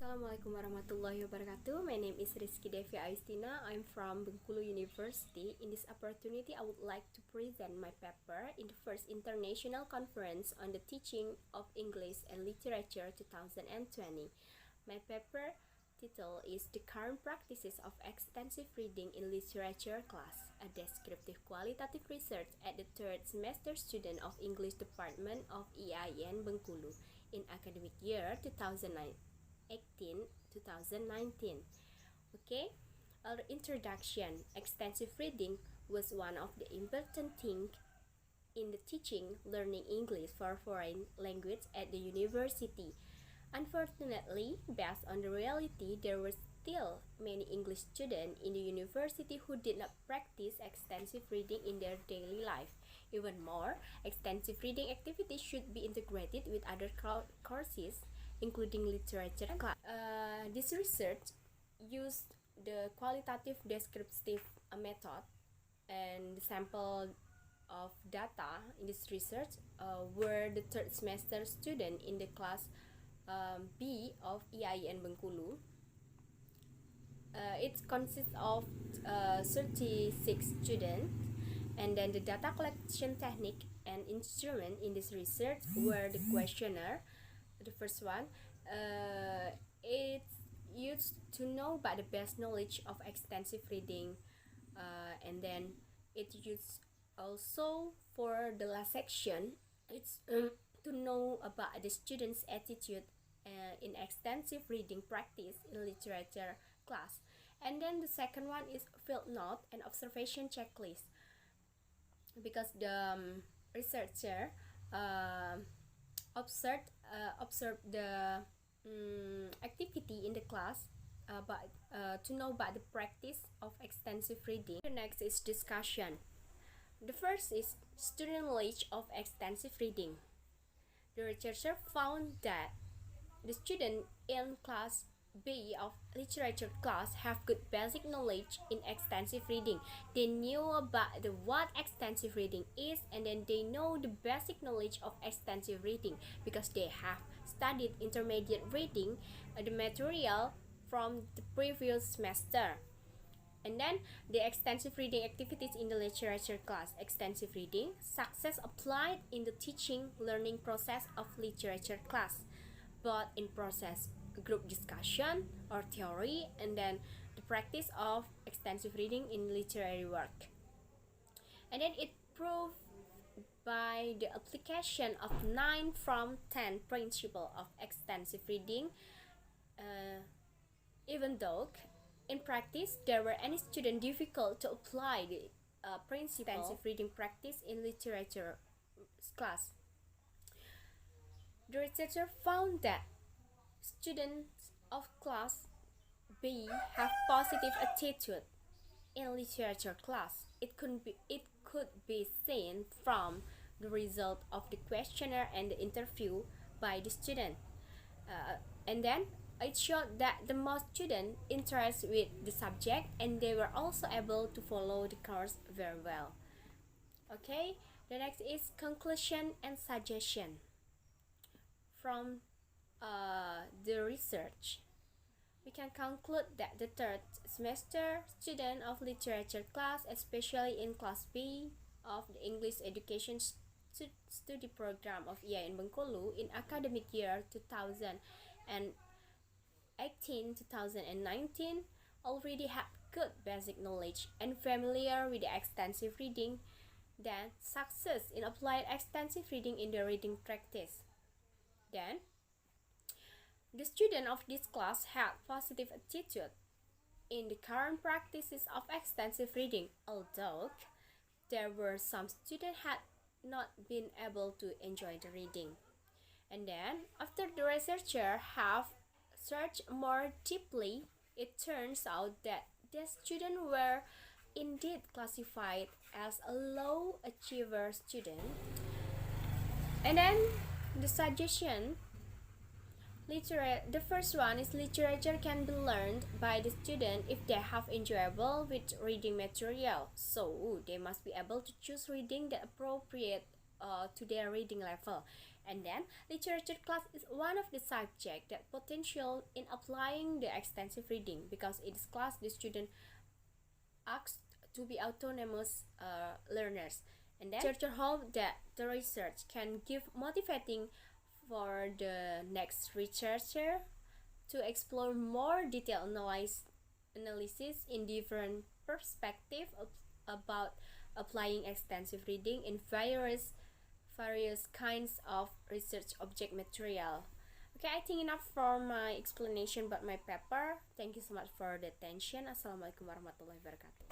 Assalamualaikum warahmatullahi wabarakatuh. My name is Rizky Devi Ayustina. I'm from Bengkulu University. In this opportunity, I would like to present my paper in the first international conference on the teaching of English and literature 2020. My paper title is The Current Practices of Extensive Reading in Literature Class, a descriptive qualitative research at the third semester student of English Department of IAIN Bengkulu in academic year 2018-2019. Okay, our introduction. Extensive reading was one of the important things in the teaching, learning English for foreign language at the university. Unfortunately, based on the reality, there were still many English students in the university who did not practice extensive reading in their daily life. Even more, extensive reading activities should be integrated with other courses, including literature class. This research used the qualitative descriptive method, and the sample of data in this research were the third semester student in the class B of IAIN Bengkulu. It consists of 36 students, and then the data collection technique and instrument in this research were the questionnaire. The first one, it's used to know about the best knowledge of extensive reading, and then it used also for the last section. It's to know about the students' attitude in extensive reading practice in literature class. And then the second one is field note and observation checklist, because the researcher observed the activity in the class, to know about the practice of extensive reading. The next is discussion. The first is student knowledge of extensive reading. The researcher found that the students in class B of literature class have good basic knowledge in extensive reading. They knew about what extensive reading is, and then they know the basic knowledge of extensive reading because they have studied intermediate reading, the material from the previous semester. And then the extensive reading activities in the literature class. Extensive reading, success applied in the teaching learning process of literature class, both in process group discussion or theory, and then the practice of extensive reading in literary work. And then it proved by the application of 9 from 10 principles of extensive reading, even though in practice there were any student difficult to apply the principle extensive reading practice in literature class. The researcher found that students of class B have positive attitude in literature class. It could be seen from the result of the questionnaire and the interview by the student, and then it showed that the most students interested with the subject, and they were also able to follow the course very well. Okay, the next is conclusion and suggestion. From the research, we can conclude that the third semester student of literature class, especially in class B of the English education study program of IAIN Bengkulu in academic year 2018-2019 already had good basic knowledge and familiar with the extensive reading, then success in applied extensive reading in the reading practice. Then the student of this class had positive attitude in the current practices of extensive reading, although there were some students had not been able to enjoy the reading. And then after the researcher have searched more deeply, it turns out that the students were indeed classified as a low achiever student. And then the suggestion. The first one is literature can be learned by the student if they have enjoyable with reading material. So they must be able to choose reading that appropriate to their reading level. And then literature class is one of the subjects that potential in applying the extensive reading, because in this class the student asked to be autonomous learners. And then literature hope that the research can give motivating for the next researcher to explore more detailed analysis in different perspectives about applying extensive reading in various kinds of research object material. Okay, I think enough for my explanation about my paper. Thank you so much for the attention. Assalamualaikum warahmatullahi wabarakatuh.